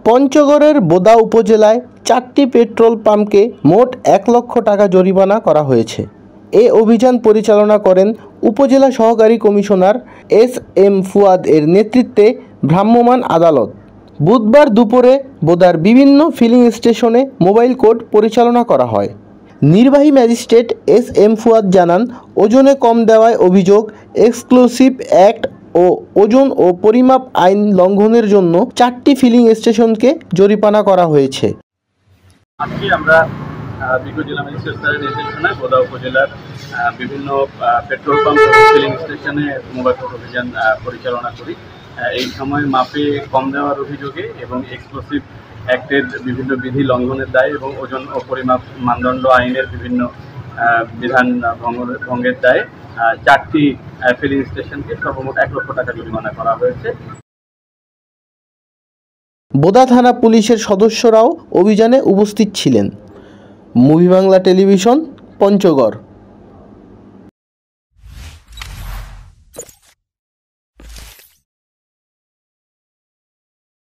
পঞ্চগড়ের বোদা উপজেলায় 4টি পেট্রোল পাম্পকে মোট 1 লক্ষ টাকা জরিমানা করা হয়েছে। এ অভিযান পরিচালনা করেন উপজেলা সহকারী কমিশনার এস.এম. ফুয়াদ এর নেতৃত্বে ভ্রাম্যমাণ আদালত। বুধবার দুপুরে বোদার বিভিন্ন ফিলিং স্টেশনে মোবাইল কোর্ট পরিচালনা করা হয়। নির্বাহী ম্যাজিস্ট্রেট এস.এম. ফুয়াদ জানান, ওজনে কম দেওয়ায় অভিযোগ, এক্সক্লুসিভ অ্যাক্ট ও ওজন ও পরিমাপ আইন লঙ্ঘনের জন্য 4টি ফিলিং স্টেশনকে জরিমানা করা হয়েছে। আজকে আমরা বিজ্ঞ জেলা ম্যাজিস্ট্রেট স্যারের নির্দেশনায় বোদা উপজেলার বিভিন্ন পেট্রোল পাম্প এবং ফিলিং স্টেশনে মোবাইল কোর্ট অভিযান পরিচালনা করি। এই সময় মাপে কম দেওয়ার অভিযোগে এবং এক্সক্লুসিভ অ্যাক্টের বিভিন্ন বিধি লঙ্ঘনের দায়ে এবং ওজন ও পরিমাপ মানদণ্ড আইনের বিভিন্ন বিধান ভঙ্গের দায়ে 4টি ফিলিং স্টেশনকে সর্বমোট 1 লক্ষ টাকা জরিমানা করা হয়েছে। বোদা থানা পুলিশের সদস্যরাও অভিযানে উপস্থিত ছিলেন। Movie Bangla television, Panchagarh.